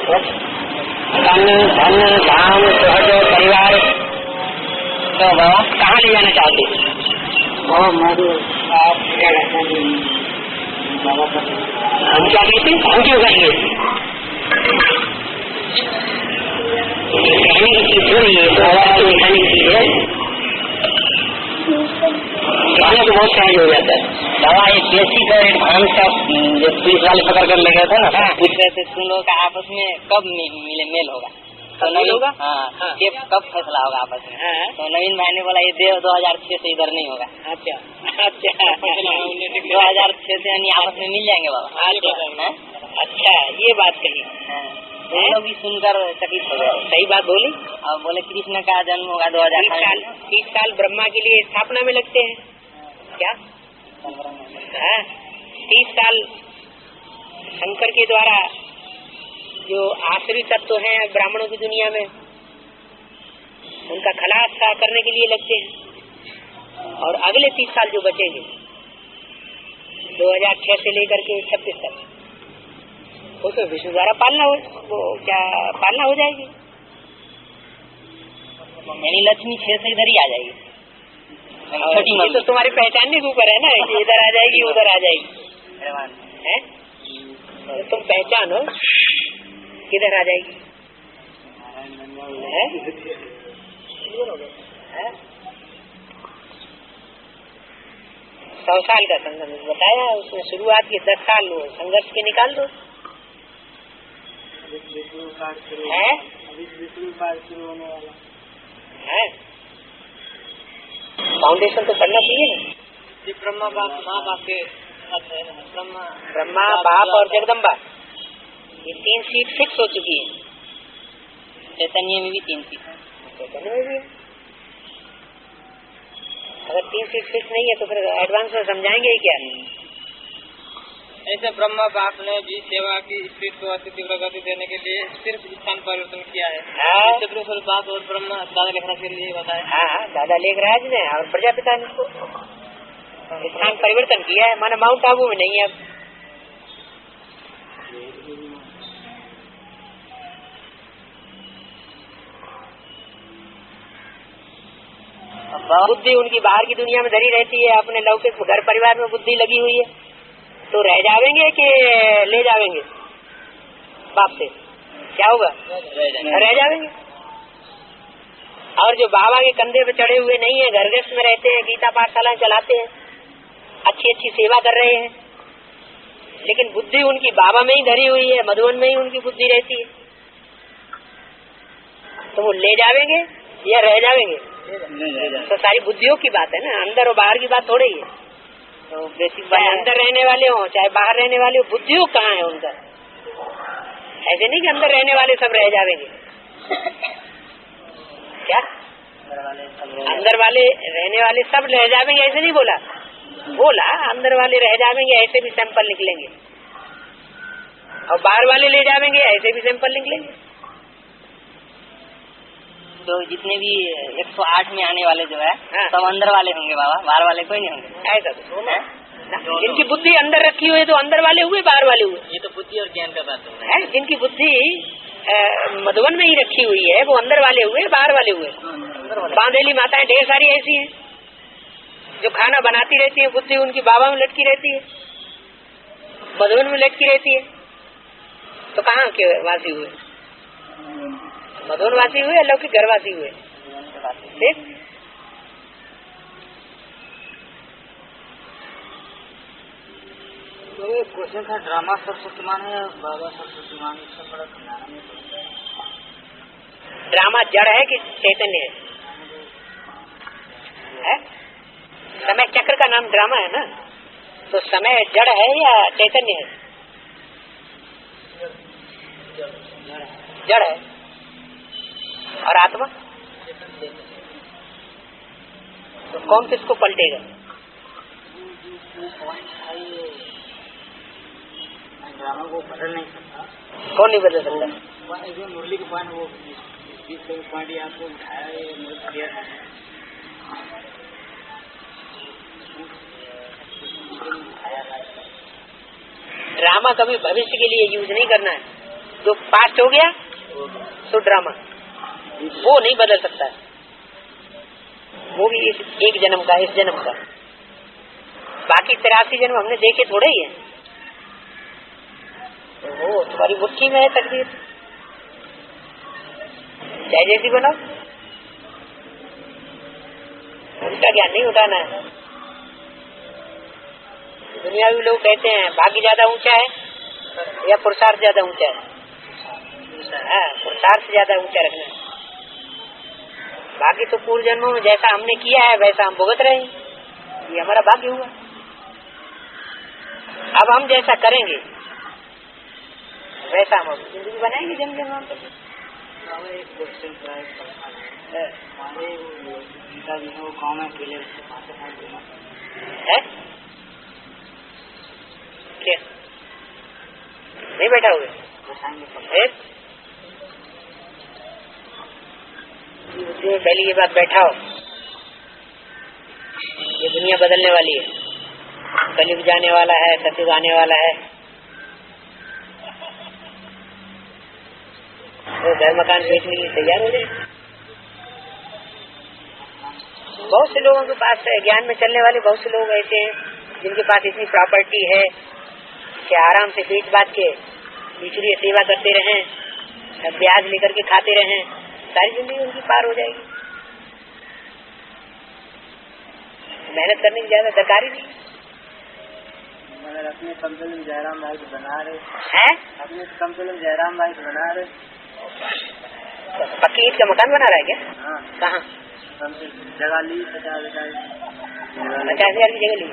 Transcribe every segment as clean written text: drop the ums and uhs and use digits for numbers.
धन धन धाम सहज परिवार। तो बाबा कहाँ ले जाना चाहते? हम क्या कहते हैं, हम क्यों कहेंगे? कहने की चीज थोड़ी है, दिखाने की चीज है। कहना तो बहुत सहज हो जाता है। दवा एक बेसिक और एडवांस का जो पुलिस वाले पकड़ कर ले गए थे ना, पूछ रहे थे तुम लोग का आपस में कब मेल होगा, तो नवीन होगा। हाँ, कब फैसला होगा आपस में। तो नवीन भाई ने बोला ये 2006 से इधर नहीं होगा। अच्छा 2006 से यानी आपस में मिल जाएंगे बाबा। अच्छा ये बात कही, वो लोग भी सुनकर चकित हो गए। सही बात बोली। और बोले कृष्ण का जन्म होगा 2000 30 साल ब्रह्मा के लिए स्थापना में लगते हैं क्या? 30 साल शंकर के द्वारा जो आश्रित तत्व हैं ब्राह्मणों की दुनिया में, उनका खलास करने के लिए लगते हैं। और अगले 30 साल जो बचेंगे 2006 से लेकर के 36 तक, वो तो विष्णु द्वारा पालना हो जाएगी। यानी लक्ष्मी 6 से इधर ही आ जाएगी। छोटी मम्मी तो तुम्हारी पहचानने के ऊपर है ना, कि इधर आ जाएगी उधर आ जाएगी। है तुम पहचानो किधर आ जाएगी। 100 साल का संघर्ष बताया उसने, शुरुआत के 10 साल वो संघर्ष के निकाल दो। है फाउंडेशन तो करना चाहिए ना। ब्रह्मा बाप माँ बाप के ब्रह्मा बाप और जगदम्बा, ये 3 सीट फिक्स हो चुकी है। चैतन्य में भी 3 सीट, चैतन्य में भी है। अगर 3 सीट फिक्स नहीं है तो फिर एडवांस में समझाएंगे ही क्या? ऐसे ब्रह्मा बाप ने भी सेवा की स्थिति को अतिथि प्रगति देने के लिए सिर्फ स्थान परिवर्तन किया है। चतुर्थ बाप और ब्रह्मा दादा लेखराज के लिए बताया। हाँ, दादा लेखराज ने और प्रजापिता ने स्थान परिवर्तन किया है, माना माउंट आबू में नहीं है अब। बुद्धि उनकी बाहर की दुनिया में धरी रहती है, अपने लौकिक घर परिवार में बुद्धि लगी हुई है, तो रह जावेंगे कि ले जावेंगे बाप से? क्या होगा? रह जावेंगे। और जो बाबा के कंधे पे चढ़े हुए नहीं है, घर गृहस्थ में रहते हैं, गीता पाठशाला चलाते हैं, अच्छी अच्छी सेवा कर रहे हैं, लेकिन बुद्धि उनकी बाबा में ही धरी हुई है, मधुबन में ही उनकी बुद्धि रहती है, तो वो ले जावेंगे या रह जावेंगे? तो सारी बुद्धियों की बात है ना, अंदर और बाहर की बात थोड़ी है। तो बेसिक चाहे अंदर रहने वाले हो चाहे बाहर रहने वाले हो, बुद्धियों कहाँ है उनका? ऐसे नहीं कि अंदर रहने वाले सब रह जावेंगे। क्या अंदर वाले रहने वाले सब रह जावेंगे ऐसे नहीं बोला, अंदर वाले रह जावेंगे ऐसे भी सैंपल निकलेंगे, और बाहर वाले ले जावेंगे ऐसे भी सैंपल निकलेंगे। तो जितने भी 108 में आने वाले जो है सब अंदर वाले होंगे बाबा, बाहर वाले कोई नहीं होंगे। ऐसा तो जिनकी बुद्धि अंदर रखी हुई है तो अंदर वाले हुए, बाहर वाले हुए। ये तो बुद्धि और ज्ञान का बात है। जिनकी बुद्धि मधुबन में ही रखी हुई है वो अंदर वाले हुए, बाहर वाले हुए। बांधेली माताएं ढेर सारी ऐसी हैं जो खाना बनाती रहती है, बुद्धि उनकी बाबा में लटकी रहती है, मधुबन में लटकी रहती है। तो कहाँ के वासी हुए? मधुबन वासी हुए, लौकिक घरवासी हुए। तो ये क्वेश्चन था, ड्रामा सर्वशक्तिमान है या बाबा सर्वशक्तिमान? ड्रामा जड़ है कि चैतन्य है? समय चक्र का नाम ड्रामा है ना, तो समय जड़ है या चैतन्य है? जड़ है। और आत्मा? तो कौन किसको पलटेगा? ड्रामा को बदल नहीं सकता। कौन नहीं बदल सकता? मुरली के पॉइंट वो पॉइंट आपको उठाया ड्रामा कभी भविष्य के लिए यूज नहीं करना है, जो पास्ट हो गया तो ड्रामा, वो नहीं बदल सकता, वो भी एक जन्म का, इस जन्म का। बाकी 83 जन्म हमने देखे थोड़े ही है, तो वो तुम्हारी मुट्ठी में है तकदीर, चाहे जैसी बनाओ, उसका ज्ञान नहीं उठाना है। दुनियावी लोग कहते हैं भाग्य ज्यादा ऊंचा है या पुरुषार्थ ज्यादा ऊंचा है? पुरुषार्थ ज्यादा ऊंचा रखना है। भाग्य तो पूर्व जन्मों में जैसा हमने किया है वैसा हम भुगत रहे हैं, ये हमारा भाग्य हुआ। अब हम जैसा करेंगे वैसा हम जिंदगी बनाएंगे जन्म जन्मांतर। एक क्वेश्चन हमारे गीता जी वो गाँव में अकेले है क्या नहीं बैठा हुए? पहली ये बात बैठा हो, ये दुनिया बदलने वाली है, कलयुग जाने वाला है, सतयुग आने वाला है, तो घर मकान बेचने के लिए तैयार हो जाए। बहुत से लोगों के पास ज्ञान में चलने वाले बहुत से लोग ऐसे हैं जिनके पास इतनी प्रॉपर्टी है कि आराम से बेच बात के दूसरी सेवा करते रहें, ब्याज लेकर के खाते रहें, सारी जिंदगी उनकी पार हो जाएगी। मेहनत करने की ज्यादा दरकार ही नहीं। मगर अपने संतुलन जयराम भाई बना रहे हैं, अपने संतुलन जयराम भाई बना रहे। पक्की ईंट का मकान बना रहा है क्या? हाँ। कहाँ? जगह ली 50,000 की जगह ली।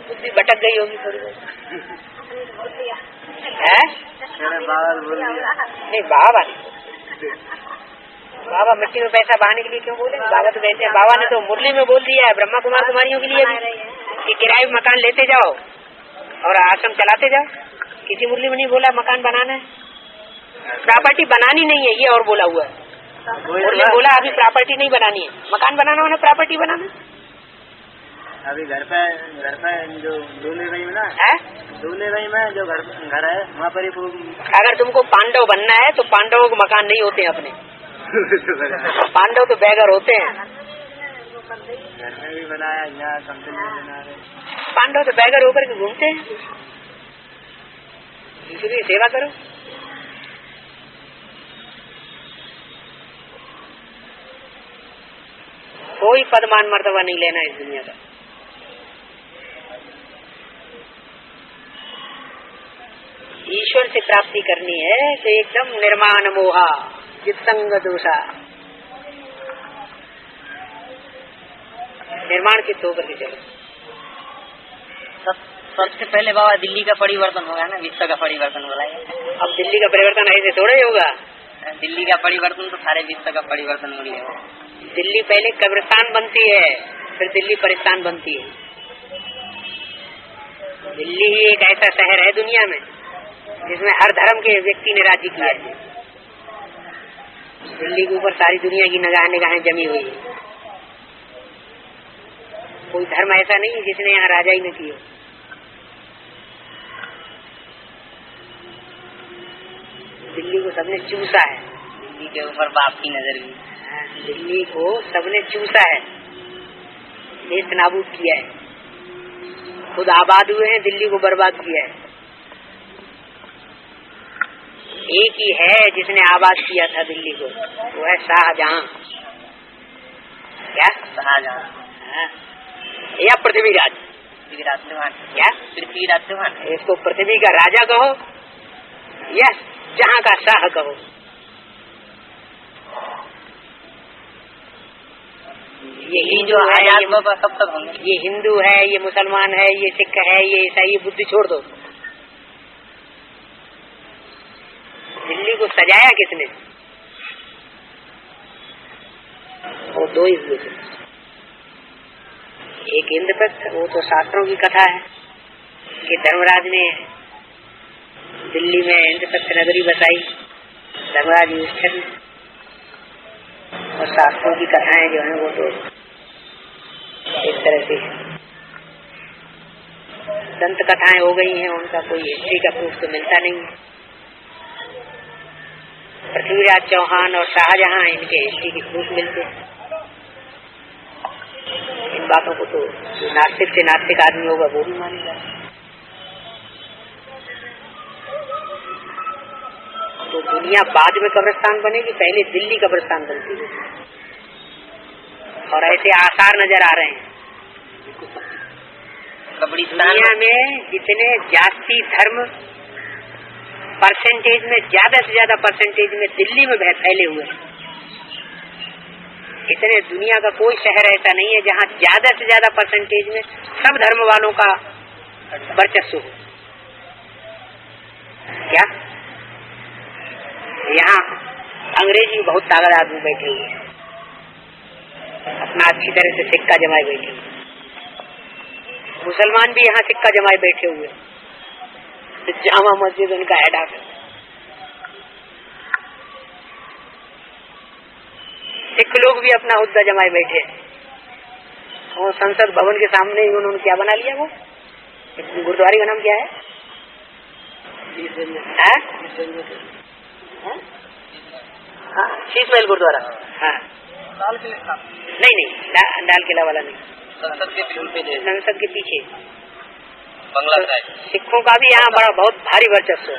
बुद्धि भटक गई होगी थोड़ी बहुत है। नहीं बाबा नहीं, बाबा मिट्टी में पैसा बहाने के लिए क्यों बोले? बाबा तो कहते हैं, बाबा ने तो मुरली में बोल दिया है ब्रह्मा कुमार कुमारियों के लिए भी कि किराए में मकान लेते जाओ और आश्रम चलाते जाओ। किसी मुरली में नहीं बोला मकान बनाना है, प्रॉपर्टी बनानी नहीं है, ये और बोला हुआ है। मुरली बोला अभी प्रॉपर्टी नहीं बनानी है, मकान बनाना होना प्रॉपर्टी बनाना। अभी घर पे जो दूल्हे भाई में ना है, दूल्हे भाई में जो घर है वहाँ पर ही। अगर तुमको पांडव बनना है तो पांडवों के मकान नहीं होते अपने पांडव तो बैगर होते हैं। घर में भी बनाया, यहाँ कंपनी में बना रहे। पांडव तो बैगर होकर के घूमते हैं, इसलिए सेवा करो। कोई पदमान मर्तबा नहीं लेना इस दुनिया का। ईश्वर से प्राप्ति करनी है तो एकदम निर्माण मोहा चित्तंग दोषा, निर्माण चित्त होकर के चलो। सबसे पहले बाबा दिल्ली का परिवर्तन होगा ना, विश्व का परिवर्तन बोला है। अब दिल्ली का परिवर्तन ऐसे थोड़ा ही होगा। दिल्ली का परिवर्तन तो सारे विश्व का परिवर्तन हो गया। दिल्ली पहले कब्रिस्तान बनती है, फिर दिल्ली परिस्तान बनती है। दिल्ली ही एक ऐसा शहर है दुनिया में जिसमें हर धर्म के व्यक्ति ने राज्य किया है। दिल्ली के ऊपर सारी दुनिया की निगाहें जमी हुई है। कोई धर्म ऐसा नहीं है जिसने यहाँ राजा ही न किया। दिल्ली को सबने चूसा है, दिल्ली के ऊपर बाप की नजर भी। दिल्ली को सबने चूसा है, नेस्त नाबूद किया है। खुद आबाद हुए हैं, दिल्ली को बर्बाद किया है। एक ही है जिसने आबाद किया था दिल्ली को, वो है शाहजहां। क्या? शाहजहां या पृथ्वीराज? पृथ्वीराज चौहान। क्या? पृथ्वीराज चौहान। इसको पृथ्वी का राजा कहो या जहां का शाह कहो। ये जो आजाद बाबा कब तक होंगे? ये हिंदू है, ये मुसलमान है, ये सिख है, ये ईसाई, बुद्धि छोड़ दो। दिल्ली को सजाया किसने? वो दो ही हुए थे। एक इंद्रप्रस्थ, वो तो शास्त्रों की कथा है कि धर्मराज ने दिल्ली में इंद्रप्रस्थ नगरी बसाई, धर्मराज युधिष्ठिर ने। और शास्त्रों की कथाएं जो हैं वो तो एक तरह से दंत कथाएं हो गई हैं, उनका कोई हिस्ट्री का प्रूफ तो मिलता नहीं है। पृथ्वीराज चौहान और शाहजहां इनके हिस्ट्री के प्रूफ मिलते हैं। इन बातों को तो नास्तिक से नास्तिक आदमी होगा वो भी मानेगा। तो दुनिया बाद में कब्रिस्तान बनेगी, पहले दिल्ली कब्रिस्तान बनती है। और ऐसे आसार नजर आ रहे हैं दुनिया में। जितने जाति धर्म परसेंटेज में, ज्यादा से ज्यादा परसेंटेज में दिल्ली में फैले हुए हैं। इतने दुनिया का कोई शहर ऐसा नहीं है जहाँ ज्यादा से ज्यादा परसेंटेज में सब धर्म वालों का वर्चस्व हो। क्या यहाँ अंग्रेजी बहुत ताकत आदमी बैठे हुए हैं, अपना अच्छी तरह से सिक्का जमाए बैठे हुए। मुसलमान भी यहाँ सिक्का जमाए बैठे हुए। जामा मस्जिद उनका हेड ऑफिस। सिख लोग भी अपना हुद्दा जमाए बैठे। वो संसद भवन के सामने ही उन्होंने क्या बना लिया, वो गुरुद्वारे का नाम क्या है? शीश महल गुरुद्वारा। हाँ, नहीं, लाल किला वाला नहीं, संसद के पीछे बंगला साइड। सिखों का भी यहाँ बड़ा बहुत भारी वर्चस्व है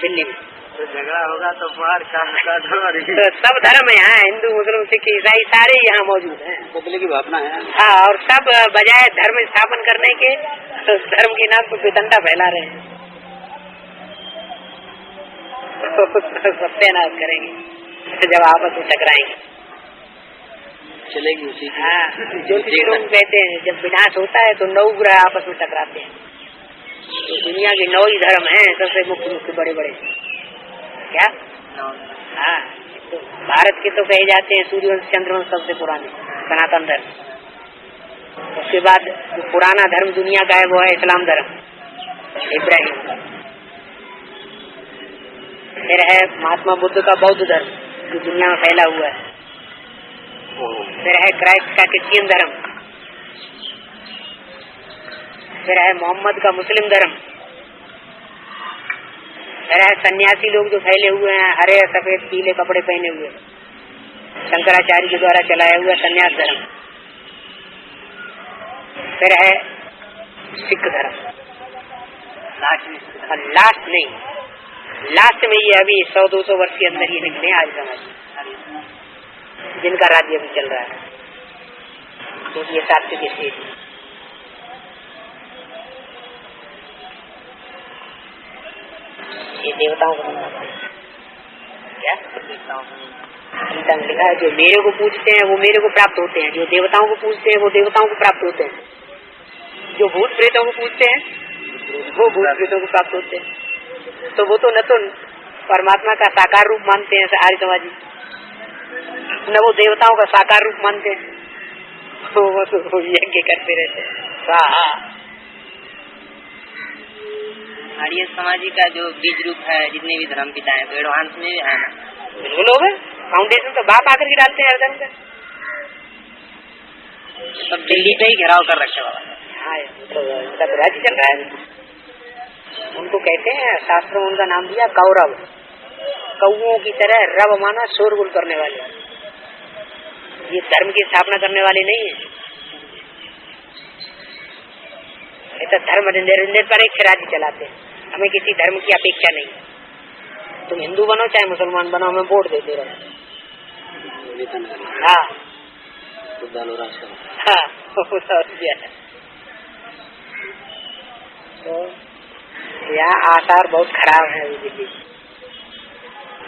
दिल्ली में। तो झगड़ा होगा तो बाहर तो सब धर्म यहाँ, हिंदू मुस्लिम सिख ईसाई सारे यहाँ मौजूद हैं। बदले की भावना है। हाँ, और सब बजाय धर्म स्थापन करने के धर्म के नाम पर वितंडा फैला रहे हैं। सत्यानाश करेंगे जब आपस में टकराएंगे, चलेगी उसी की। हाँ, जो लोग कहते हैं जब विनाश होता है तो 9 ग्रह आपस में टकराते हैं। तो दुनिया के 9 ही धर्म हैं सबसे मुख्य बड़े बड़े। क्या? हाँ, तो भारत के तो कहे जाते हैं सूर्यवंश चंद्रवंश सबसे पुराने सनातन धर्म। उसके बाद जो पुराना धर्म दुनिया का है वो है इस्लाम धर्म, इब्राहिम। फिर है महात्मा बुद्ध का बौद्ध धर्म जो दुनिया में फैला हुआ है। फिर है क्राइस्ट का क्रिश्चियन धर्म। फिर है मोहम्मद का मुस्लिम धर्म। फिर है सन्यासी लोग जो फैले हुए हैं, हरे सफेद पीले कपड़े पहने हुए, शंकराचार्य के द्वारा चलाया हुआ सन्यास धर्म। फिर है सिख धर्म। लास्ट नहीं, लास्ट में ये अभी 100-200 वर्ष के अंदर ये निकले आज समाज जिनका राज्य भी चल रहा है, क्योंकि ये सात्विक स्टेज है। ये देवताओं को क्या गीता में लिखा है, जो मेरे को पूछते हैं वो मेरे को प्राप्त होते हैं, जो देवताओं को पूछते हैं वो देवताओं को प्राप्त होते हैं, जो भूत प्रेतों को पूछते हैं वो भूत प्रेतों को प्राप्त होते हैं। तो वो तो न तो परमात्मा का साकार रूप मानते हैं आर्य समाजी, न वो देवताओं का साकार रूप मानते हैं, वो तो यज्ञ करते रहते हैं। आर्य समाजी का जो बीज रूप है, जितने भी धर्म पिता है तो एडवांस में भी है ना। बिल्कुल हो गए, फाउंडेशन तो बाप आकर के डालते हैं हर धर्म का। सब दिल्ली पे ही घेराव कर रखे बाबा। हाँ, तो उनका तो राज्य चल रहा है। उनको कहते हैं, शास्त्रों में उनका नाम दिया कौरव। कौओं की तरह रब माना शोरगुल करने वाले, ये धर्म की स्थापना करने वाले नहीं है। ऐसा धर्म निरपेक्ष राज्य चलाते हैं, हमें किसी धर्म की अपेक्षा नहीं। तुम हिंदू बनो चाहे मुसलमान बनो, हमें वोट देते रहो। हाँ तो यहाँ आसार बहुत खराब है दिल्ली।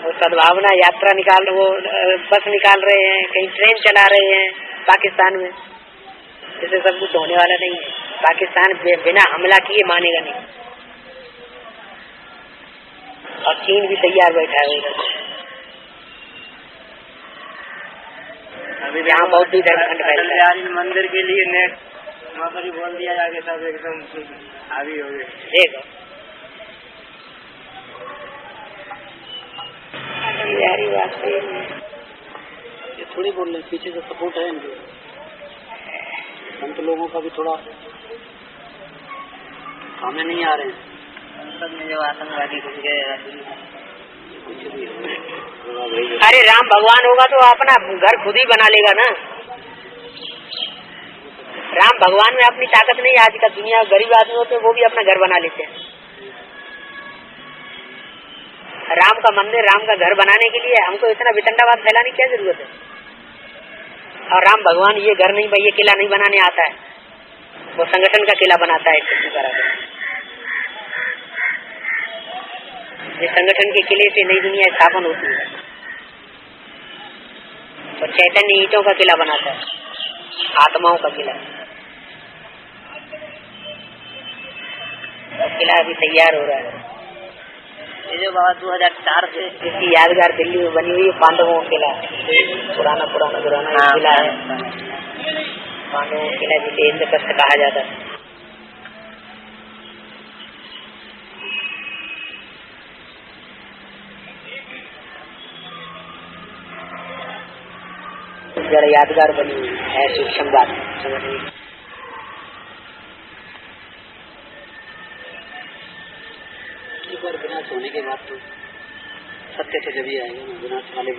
वो सद्भावना यात्रा निकाल, वो बस निकाल रहे हैं, कहीं ट्रेन चला रहे हैं पाकिस्तान में, जैसे सब कुछ होने वाला नहीं है। पाकिस्तान बिना हमला किए मानेगा नहीं, और चीन भी तैयार बैठा है उधर। अभी यहाँ बहुत ही धर्मखंड फैलता है। मंदिर के लिए नेट वहाँ पर ही बोल दिया जाके सब एकदम हावी हो गए। देखो यारी बात है, ये थोड़ी बोल रहे, पीछे से सपोर्ट है इनके। हम तो लोगों का भी थोड़ा सामने नहीं आ रहे हैं। संसद में जो आतंकवादी घुस गए, अरे राम भगवान होगा तो अपना घर खुद ही बना लेगा ना। राम भगवान में अपनी ताकत नहीं। आज का दुनिया गरीब आदमी होते वो भी अपना घर बना लेते हैं। राम का मंदिर, राम का घर बनाने के लिए हमको इतना वितंडावाद फैलाने की क्या जरूरत है। और राम भगवान ये घर नहीं, ये किला नहीं बनाने आता है, वो संगठन का किला बनाता है। जिस संगठन के किले से नई दुनिया स्थापन होती है, तो चैतन्य ईंटों का किला बनाता है, आत्माओं का किला। तो किला अभी तैयार हो रहा है। ये जो बाबा 2004 से जिसकी यादगार दिल्ली में बनी हुई है, पांडवों का किला, पुराना किला है। पांडवों का किला जिसे इंद्रप्रस्थ कहा जाता है। जरा यादगार बनी हुई है, सूक्ष्म बात समझिए। विनाश होने के बाद तो सत्य तो जब ही आएगा ना। विनाश वाले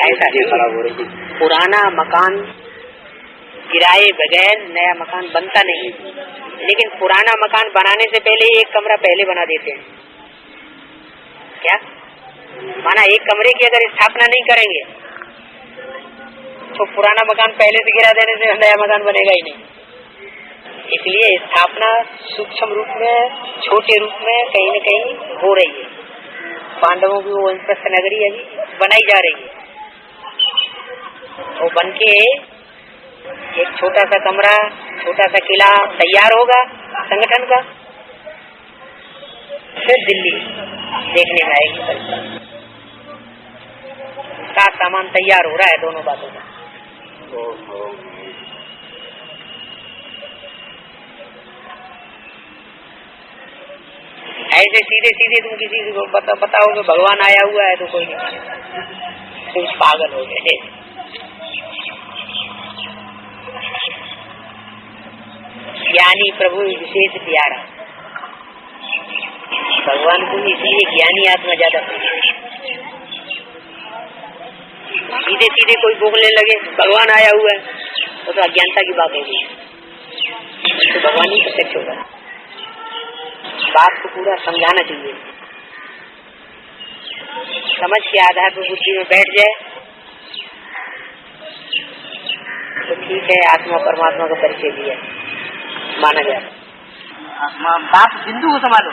ऐसा खराब हो रही है। पुराना मकान किराए बगैर नया मकान बनता नहीं, लेकिन पुराना मकान बनाने से पहले एक कमरा पहले बना देते हैं। क्या माना, एक कमरे की अगर स्थापना नहीं करेंगे तो पुराना मकान पहले से गिरा देने से नया मकान बनेगा ही नहीं। इसलिए स्थापना सूक्ष्म रूप में, छोटे रूप में कहीं न कहीं हो रही है। पांडवों की वो इंद्रप्रस्थ नगरी अभी बनाई जा रही है। वो बनके एक छोटा सा कमरा, छोटा सा किला तैयार होगा संगठन का। फिर दिल्ली देखने में आएगी। सारा सामान तैयार हो रहा है दोनों बातों का। ऐसे सीधे सीधे तुम किसी को बताओगे भगवान आया हुआ है तो कोई नहीं मानेगा, तुम पागल हो गए। ज्ञानी प्रभु विशेष प्यारा, भगवान को इसलिए ज्ञानी आत्मा ज्यादा पसंद। सीधे सीधे कोई बोलने लगे भगवान आया हुआ है तो अज्ञानता की बात होगी, तो भगवान ही प्रत्यक्ष होगा। बात को पूरा समझाना चाहिए, समझ के आधार पर बुद्धि में बैठ जाए तो ठीक है, आत्मा परमात्मा का परिचय दिया माना जाए। आत्मा बाप बिंदु को संभालो,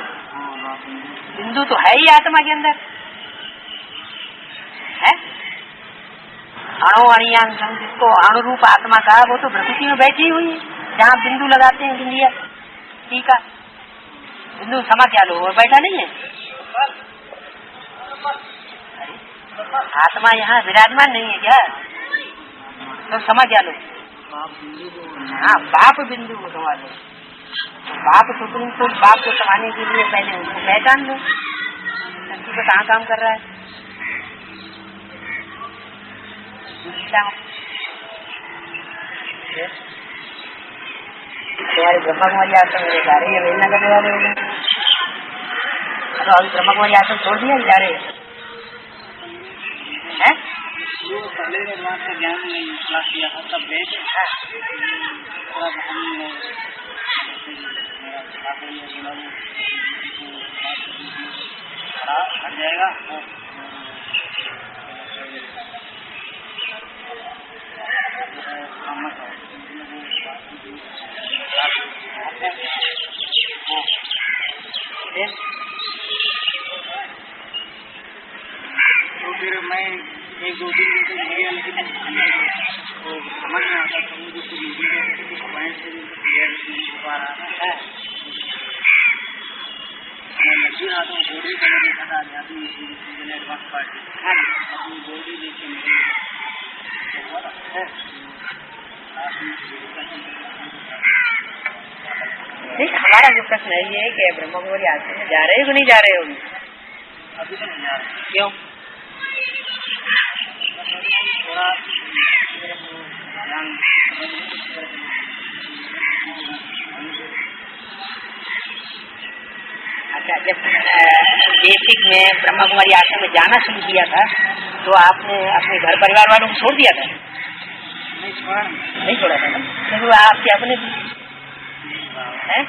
बिंदु तो है ही आत्मा के अंदर है। अणु अणियान जिसको अणु रूप आत्मा का, वो तो प्रकृति में बैठी हुई है। जहाँ बिंदु लगाते हैं बिंदिया, ठीक है, बिंदु समा क्या लो, वो बैठा नहीं है। आत्मा यहाँ विराजमान नहीं है क्या, तो समा क्या लो। हाँ, बाप बिंदु को समा लो। बाप तो तुम तो बाप को समाने के लिए पहले उनको पहचान लो, शक्ति को कहाँ काम कर रहा है। तुम्हारे ब्रह्मा कुमारी आश्रम में जा रही है, वेलना करने वाले हो गए तो अभी ब्रह्मा कुमारी आश्रम छोड़ दिया जा रहे हैं। पहले भगवान का ज्ञान नहीं किया था तब भेज जाएगा। तो फिर मैं एक दो दिन तो गया, लेकिन समझ में आता था मुझे कुछ पॉइंट से क्लियर नहीं हो पा रहा है। मैं लगी रहा था बॉडी का नहीं पता आदमी एडवांस पार्टी अपनी बॉडी देख के नहीं। हमारा जो प्रश्न है ये कि ब्रह्मा कुमारी आश्रम में जा रहे हो कि नहीं जा रहे हो। अभी तो नहीं जा रहे। क्यों? थोड़ा अच्छा, जब बेसिक में ब्रह्मा कुमारी आश्रम में जाना शुरू किया था तो आपने अपने घर परिवार वालों को छोड़ दिया था? नहीं छोड़ा था ना, तो आपके अपने हैं?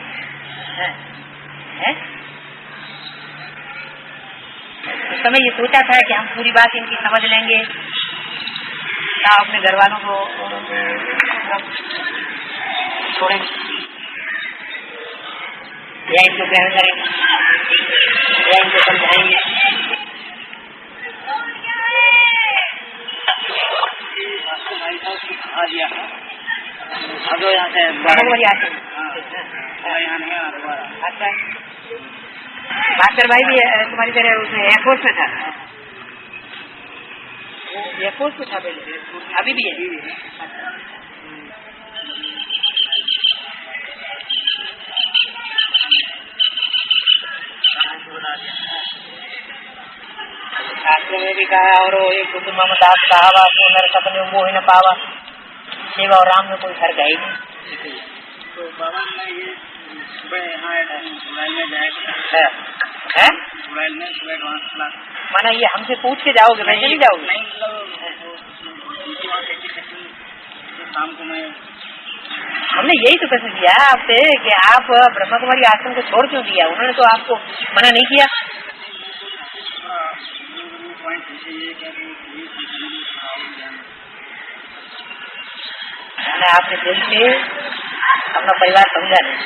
उस समय ये सोचा था कि हम पूरी बात इनकी समझ लेंगे ना, अपने घर वालों को छोड़ेंगे या इनको ग्रहण करेंगे या इनको समझाएंगे? जो यहाँ से अच्छा, भास्कर भाई भी तुम्हारी तरह उसमें एयरफोर्स में था? एयरफोर्स में था पहले, अभी भी है? शास्त्र में भी कहा, और एक दास कहावा नर सपने मोह न पावा, सेवा और राम में कोई फर्क है ही नहीं। तो बाबा ने ये सुबह यहाँ जुलाई में है जुलाई में सुबह एडवांस क्लास, माना ये हमसे पूछ के जाओगे, मैं नहीं जाओगे? नहीं, मतलब शाम को मैं, हमने यही तो प्रश्न किया आपसे कि आप ब्रह्मा कुमारी आश्रम को छोड़ क्यों दिया? उन्होंने तो आपको मना नहीं किया। आपने दिल से अपना परिवार समझा नहीं,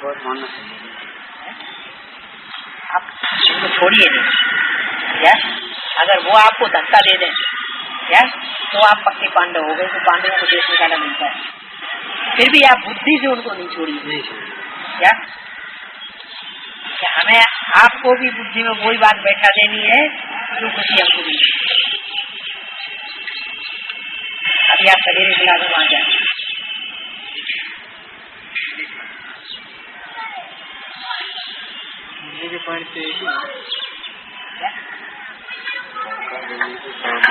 बहुत मानना चाहिए। आप उनको छोड़िए नहीं या, अगर वो आपको धक्का दे दें या तो आप पक्के पांडव हो गए, तो पांडवों को देश निकाला मिलता है। फिर भी आप बुद्धि से उनको नहीं छोड़िए क्या? हमें आपको भी बुद्धि में वही बात बैठा देनी है जो खुशी हमको भी। अभी आप सवेरे मिला दो, वहां जाए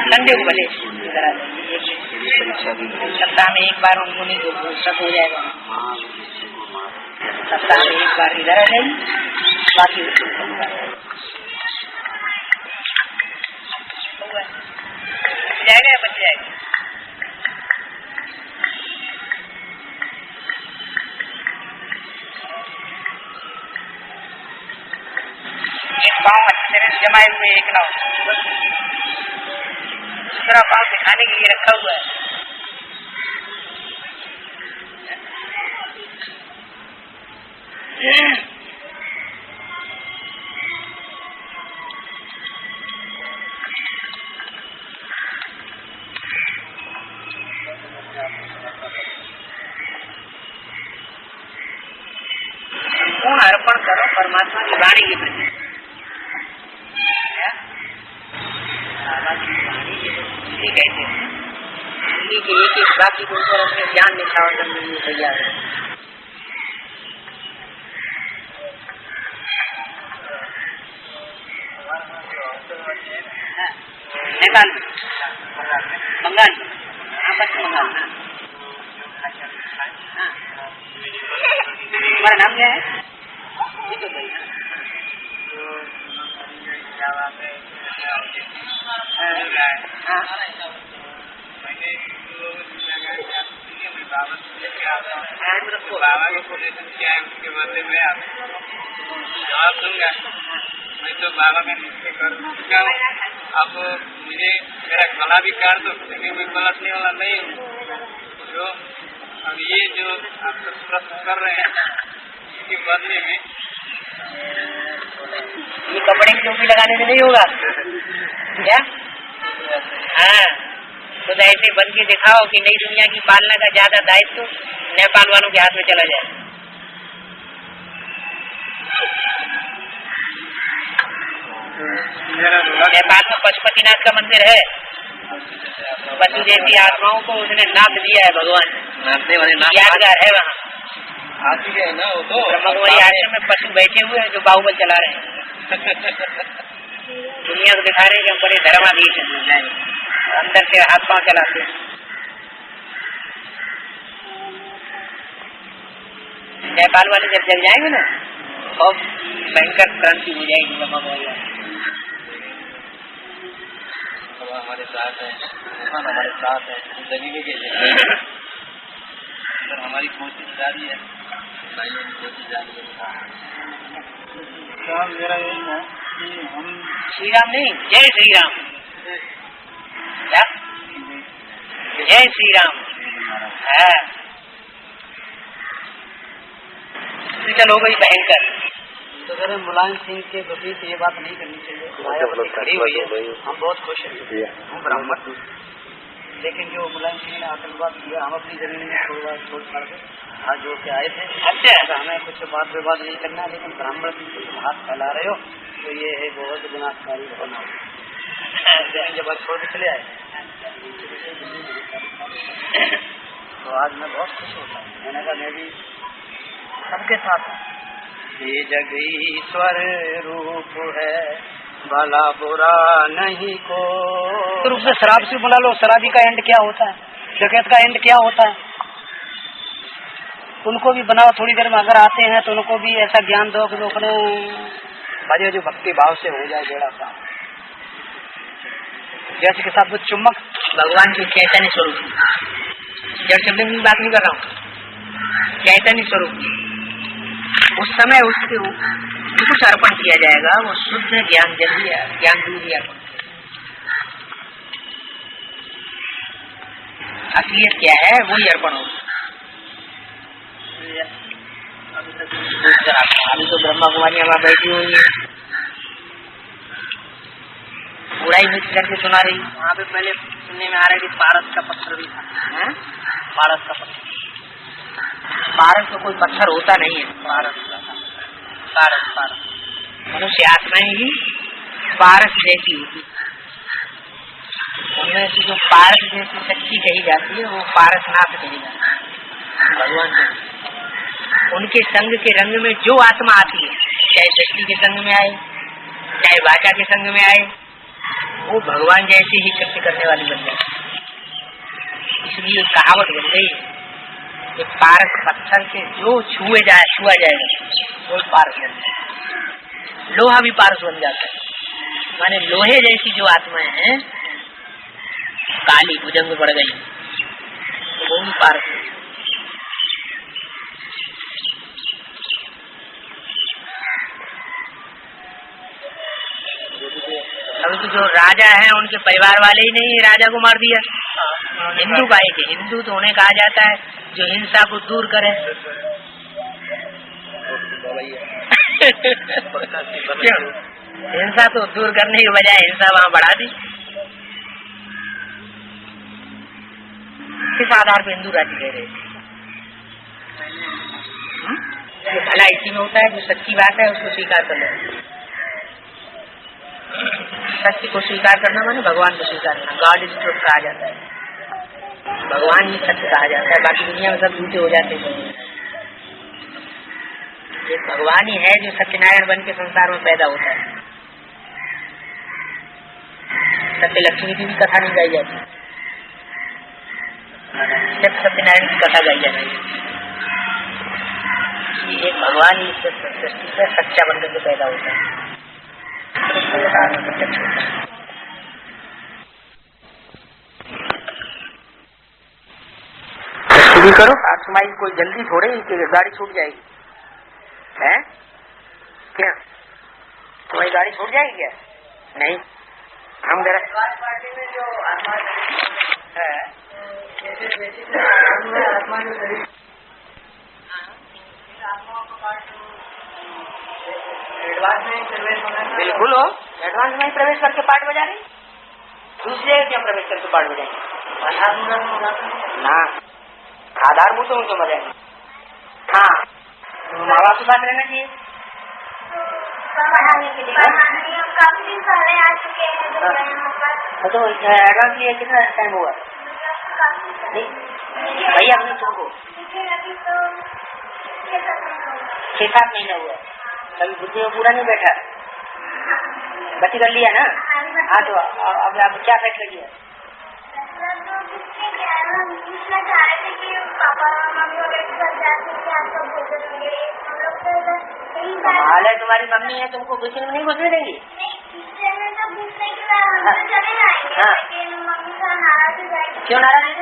संडे को भले सप्ताह में एक बार उनको नहीं दो, सब हो जाएगा। सप्ताह में एक बार इधर आ जाएगी, बाकी जाएगा या बच जाएगा? एक पाँव अच्छी तरह से जमाए हुए, एक ना दूसरा पाँव दिखाने के लिए रखा हुआ है। संपूर्ण अर्पण करो परमात्मा की वाणी के प्रति। कहते हैं हिंदी के एक एक वाक्य के ऊपर अपने ज्ञान निछावर करने के लिए तैयार है। नेपाल, बंगाल, पश्चिम बंगाल। तुम्हारा नाम क्या है? बाबा के पोजीशन क्या है उसके बारे में आप जवाब दूंगा। मैं तो बाबा का निश्चय कर चुका हूँ। अब मुझे मेरा गला भी काट दो, लेकिन मैं पलटने वाला नहीं हूँ। जो अब ये जो आप प्रश्न कर रहे हैं इसके बदले में ये कपड़े की टोपी लगाने से नहीं होगा क्या? हाँ, तो ऐसे बन के दिखाओ कि नई दुनिया की पालना का ज्यादा दायित्व नेपाल वालों के हाथ में चला जाए। नेपाल में पशुपतिनाथ का मंदिर है। पशु जैसी आत्माओं को उसने नाप दिया है भगवान, यादगार है वहाँ। ब्रह्मा कुमारी आश्रम में पशु बैठे हुए हैं जो बाहुबल चला रहे हैं। दुनिया को दिखा रहे हैं कि हम बड़े धर्माधीश हैं, अंदर से हाथ पांव चलाते हैं। नेपाल वाले जब जग जाएंगे ना बहुत भयंकर क्रांति हो जाएगी ब्रह्मा कुमारी। हमारे साथ है, हमारे साथ है जिंदगी के लिए हमारी कोशिश जारी है, कोशिश जारी है। मेरा यही है कि हम श्री राम नहीं, जय श्री राम। क्या जय श्री राम है? चल हो गई भयंकर। तो सर मुलायम सिंह के विपरीत ये बात नहीं करनी चाहिए। मायावती खड़ी हुई है, हम बहुत खुश हैं, हम ब्राह्मण, लेकिन जो मुलायम सिंह ने आतंकवाद किया, हम अपनी जमीन में छोड़ छाड़ के हाथ जोड़ के आए थे। अच्छा, हमें कुछ बात विवाद नहीं करना, लेकिन ब्राह्मण हाथ फैला रहे हो तो ये है बहुत विनाशकारी घटना। जब आज छोड़ के चले आए तो आज मैं बहुत खुश होता हूँ। मैंने कहा मैं भी सबके साथ हूँ। ये जग ईश्वर रूप है, भला बुरा नहीं को। तो रूप से शराब से बुला लो, शराबी का एंड क्या होता है, डकैत का एंड क्या होता है? उनको भी बनाओ, थोड़ी देर में अगर आते हैं तो उनको भी ऐसा ज्ञान दो कि अपने भजे जो भक्ति भाव से हो जाए बेड़ा सा। जैसे के साथ वो चुम्बक भगवान की चैतन्य स्वरूप, जड़ शब्द की बात नहीं कर रहा हूँ, चैतन्य स्वरूप उस समय उसके कुछ अर्पण किया जाएगा, वो शुद्ध ज्ञान जल्दी ज्ञान दूरी अर्पण। असलियत क्या है वही अर्पण होगा। अभी तो ब्रह्मा कुमारी वहाँ बैठी हुई है, पूरा ही मिक्स करके सुना रही। वहाँ पे पहले सुनने में आ रहा है कि पारस का पत्थर भी था। पारस का पत्थर, पारस तो कोई पत्थर होता नहीं है। पारस मनुष्य आत्माएं ही पारस जैसी होती, उनमें से जो पारस जैसी शक्ति कही जाती है वो पारसनाथ कही जाती है। भगवान उनके संग के रंग में जो आत्मा आती है, चाहे दृष्टि के संग में आए चाहे वाचा के संग में आए, वो भगवान जैसी ही शक्ति करने वाली बन जाती है। इसलिए कहावत बन गई है कि पारस पत्थर से जो छुआ जाएगा वो पारस बन जाएगा। लोहा भी पारस बन जाता है, माने लोहे जैसी जो आत्माएं हैं, काली भुजंग बढ़ गई तो वो भी पारस। अभी तो जो राजा हैं उनके परिवार वाले ही नहीं राजा को मार दिया। हिंदू भाई के हिंदू तो उन्हें कहा जाता है जो हिंसा को दूर करे। हिंसा तो दूर करने के बजाय हिंसा वहाँ बढ़ा दी। किस आधार पर हिंदू राज्य ले रहे? भला इसी में होता है जो सच्ची बात है उसको स्वीकार कर लो। सत्य को स्वीकार करना माने भगवान को स्वीकार करना। गॉड इज ट्रुथ कहा जाता है, भगवान ही सत्य कहा जाता है, बाकी दुनिया में सब झूठे हो जाते हैं। ये भगवान ही है जो सत्यनारायण बन के संसार में पैदा होता है। सत्य लक्ष्मी की भी कथा नहीं गाई जाती, सिर्फ सत्यनारायण की कथा गाई जाती है। ये भगवान ही सृष्टि से सच्चा बनकर के पैदा होता है। करो आसमाई कोई जल्दी थोड़े कि गाड़ी छूट जाएगी है क्या? तुम्हारी गाड़ी छूट जाएगी क्या? नहीं, हम जरा पार्टी में जो है बिल्कुल हो, एडवांस में ही प्रवेश करके पार्ट बजा रही, दूसरी जगह क्या प्रवेश करके पार्ट बजाएंगे ना? आधारभूत हो तो बजाएंगे। हाँ, माँ बाप के साथ रहना चाहिए। काफी दिन पहले आ चुके हैं तो एडवांस लिए कितना टाइम हुआ? भैया अपने तुमको 6-7 महीना हुआ, कभी बुद्धि में पूरा नहीं बैठा, बच्ची कर लिया ना? हाँ, तो अब आप क्या फैसला किया? पूछना चाह रहे थे कि पापा मम्मी वगैरह के साथ जाते हैं, आप सब बोलते रहेंगे, हम लोग हाल है, तुम्हारी मम्मी है, तुमको किचन में नहीं घुसने देंगी? क्यों नाराज है?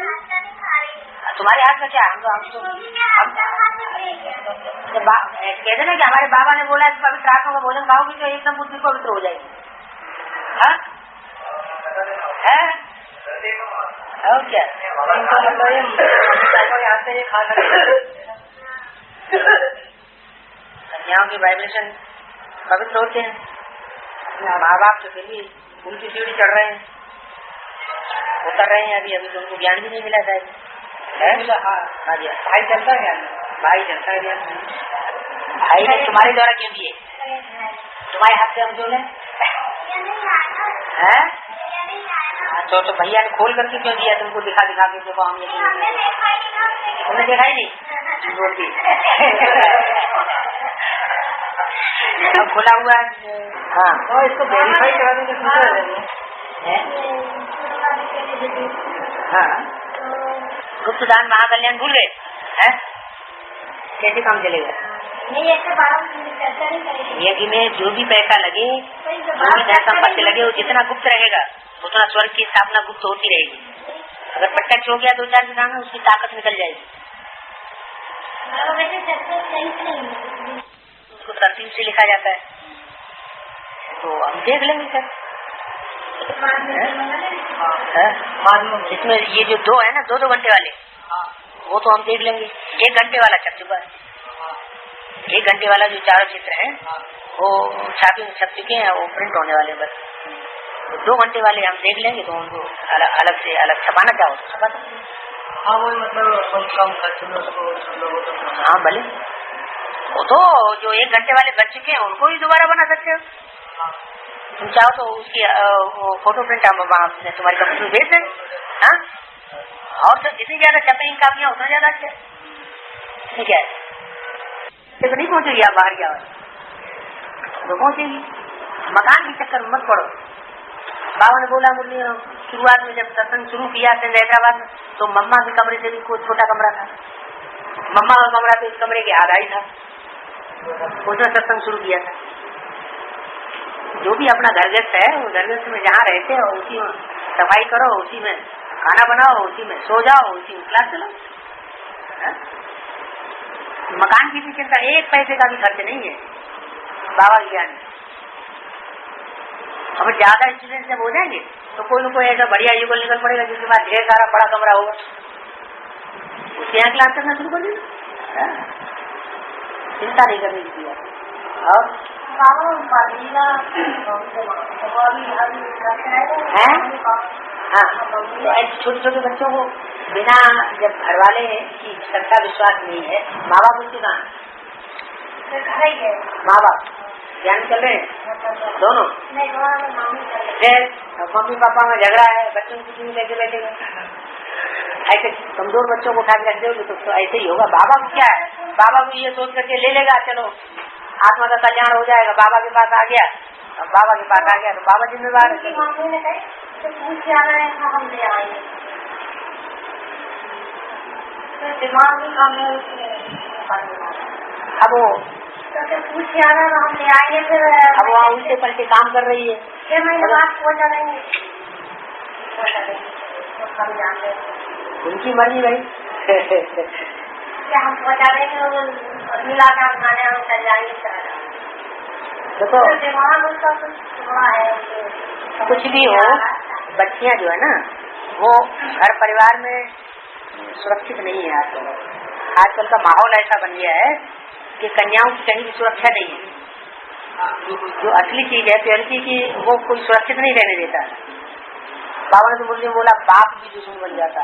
तुम्हारे हाथ में क्या? कहते ना कि हमारे बाबा ने बोला पवित्र आत्मा का भोजन खाओगी तो एकदम बुद्धि पवित्र हो जाएगी। और क्या कन्याओं की वाइब्रेशन पवित्र होते हैं। माँ बाप तो फिर भी उनकी सीढ़ी चढ़ रहे हैं, उतर रहे हैं। अभी तो उनको ज्ञान भी नहीं मिला था। भाई चलता है ज्ञान, भाई चलता है ज्ञान। भाई ने तुम्हारे द्वारा क्यों दिए? तुम्हारे हाथ से हम जो है तो भैया ने खोल करके क्यों दिया तुमको? दिखा दिखा के देखो हम ये तुमने देखा ही नहीं बोलती अब खुला हुआ है। हाँ तो इसको वेरीफाई कराने के हाँ गुप्त दान महाकल्याण भूल गए हैं? कैसे काम चलेगा? यज्ञ में जो भी पैसा लगे, जो भी धन संपत्ति लगे, वो जितना गुप्त रहेगा उतना स्वर्ग की स्थापना गुप्त होती रहेगी। अगर प्रत्यक्ष हो गया 2-4 दिनों में उसकी ताकत निकल जाएगी। उसको तरतीब से लिखा जाता है, तो हम देख लेंगे सर। इसमें ये जो 2 है ना 2-2 घंटे वाले, वो तो हम देख लेंगे। 1 घंटे वाला छप चुका है। 1 घंटे वाला जो 4 चित्र है वो छप चुके हैं, वो प्रिंट होने वाले बस। 2 घंटे वाले हम देख लेंगे, तो उनको अलग से अलग छपाना चाहो तो छपा सकते। हाँ वही मतलब हाँ भले वो तो जो 1 घंटे वाले बच चुके हैं उनको ही दोबारा बना सकते हो। तुम चाहो तो उसकी फोटो प्रिंट तुम्हारी कंपनी में भेज दें। हाँ और तो जितनी ज्यादा छपेंगी कापियाँ उतना ज्यादा अच्छा ठीक है। तो नहीं पहुंचेगी आप बाहर जाओ तो पहुंचेगी। मकान के चक्कर में मत पड़ो। बाबा ने बोला मुरली शुरुआत में जब सत्संग शुरू किया थे हैदराबाद में, तो मम्मा के कमरे से भी कोई छोटा कमरा था। मम्मा का कमरा तो इस कमरे के आधा ही था, उसने सत्संग शुरू किया था। जो भी अपना घरगृहस्थ है वो घरगृहस्थ में जहाँ रहते हो उसी में सफाई करो, उसी में खाना बनाओ, उसी में सो जाओ, उसी में क्लास चलो। मकान की भी चिंता 1 पैसे का भी खर्च नहीं है बाबा ज्ञान। अब ज्यादा स्टूडेंट जब हो जाएंगे तो कोई न कोई ऐसा बढ़िया युगल निकल पड़ेगा जिसके पास ढेर सारा बड़ा कमरा होगा, उसके यहाँ क्लास करना शुरू कर देना। चिंता नहीं करने की है। और हाँ तो ऐसे छोटे बच्चों को बिना जब घर वाले की श्रद्धा विश्वास नहीं है, माँ बाप उसके कहाँ? माँ बाप ज्ञान चल रहे हैं दोनों। मम्मी पापा में झगड़ा है, बच्चों को क्यों लेके बैठेगा? ऐसे कमजोर बच्चों को उठा के रख दोगे तो ऐसे ही होगा। बाबा को क्या है, बाबा को ये सोच करके ले लेगा, चलो आत्मा का कल्याण हो जाएगा। बाबा के पास आ गया, अब बाबा के पास आ गया तो बाबा जिम्मेवार है। अब वो अब वहाँ उल्टे पलटे काम कर रही है। उनकी मर्जी भाई। हम पहुँचा देंगे मिला के हम खाने हम चल जाएंगे। देखो कुछ भी हो, बच्चियाँ जो है ना वो घर परिवार में सुरक्षित नहीं है। आजकल का माहौल ऐसा बन गया है कि कन्याओं की कहीं भी सुरक्षा नहीं है। जो असली चीज है प्योरिटी की वो कोई सुरक्षित नहीं रहने देता। बाबा ने तो मुरली में बोला बाप भी दुश्मन बन जाता,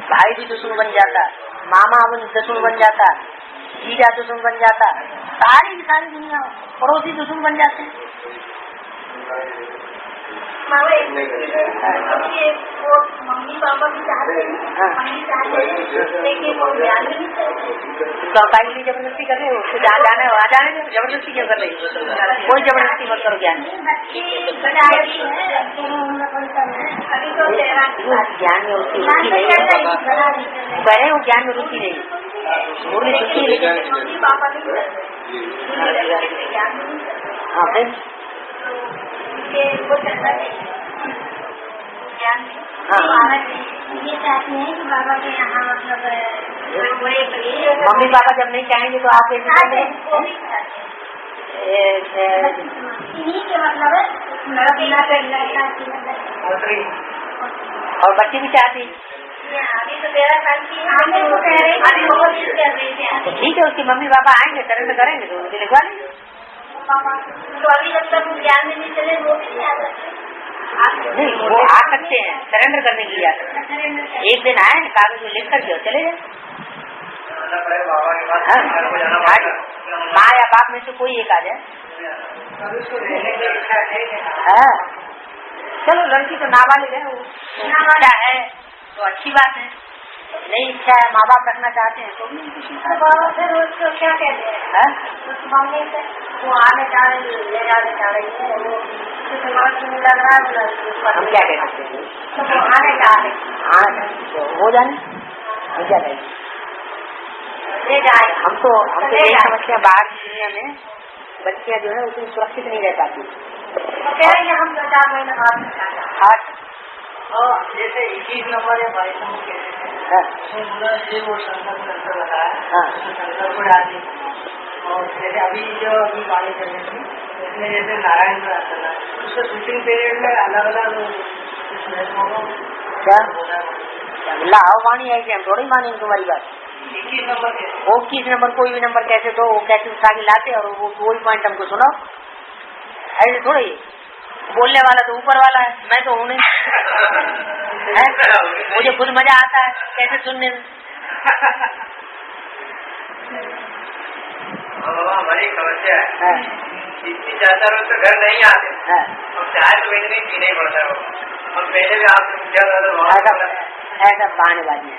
भाई भी दुश्मन बन जाता, मामा दुश्मन बन जाता, जीजा दुश्मन बन जाता, सारी की सारी दुनिया पड़ोसी दुश्मन बन जाते हैं। मम्मी पापा भी चाहते हैं, लेकिन वो जबरदस्ती कर रहे हो, उसको जहाँ जाना है वहाँ जाने दो। जबरदस्ती क्यों कर रही है? कोई जबरदस्ती मत करो। ज्ञान ज्ञान में उसकी रुचि नहीं है, वो ज्ञान में रुचि नहीं। मुरली रुचि हाँ फिर ये चाहते हैं कि बाबा के यहाँ मतलब मम्मी पापा जब नहीं चाहेंगे तो आप इन्हीं के मतलब और बच्ची भी चाहती। अभी तो 13 साल की हमें तो कह रहे हैं तो ठीक है, उसकी मम्मी पापा आएंगे सरेंडर करेंगे तो उनके लिखवा लेंगे। तो अभी जब तक ज्ञान में नहीं चले वो भी नहीं आ सकते। नहीं, वो आ सकते हैं, सरेंडर करने के लिए आ सकते हैं। एक दिन आए कागज में लिख करके और चले जाए। माँ या बाप में से कोई एक आ जाए। हाँ चलो, लड़की तो नाबालिग है, वो इच्छा है तो अच्छी बात है, नहीं इच्छा है माँ बाप रखना चाहते हैं तो भी बाबा फिर उसको क्या कहते हैं? उस मम्मी से वो आने जा रही है, ले जाने जा रही है, वो दिमाग में लग रहा है। हम क्या कह सकते हैं? तो वो आने जा रही तो हो जाने हम क्या कहेंगे? ले जाए। हम तो यही समझते हैं बाहर की दुनिया में बच्चियां जो है उतनी सुरक्षित नहीं रह पाती। तो कह रही है हम 4 महीने बाद जैसे 21 नंबर या 22 नंबर कहते हैं, वो शंकर को शंकर बताया, शंकर को आदमी। और जैसे अभी वाणी चल रही थी उसमें जैसे नारायण को आता था, उसका शूटिंग पीरियड में अलग अलग क्या लाओ वाणी है कि हम थोड़ी मानेंगे तुम्हारी बात। 21 नंबर वो 21 नंबर कोई भी नंबर कैसे दो, वो कैसे उठा के लाते और वो वही पॉइंट हमको सुनाओ। ऐसे थोड़ी बोलने वाला तो ऊपर वाला है, मैं तो हूँ नहीं। मुझे खुद मजा आता है कैसे सुनने में। हमारी समस्या है इतनी ज्यादा रोज तो घर नहीं आते, हम चाय तो महीने नहीं पीना ही पड़ता है। हम पहले भी आपसे पूछा था तो ऐसा बहानेबाजी है।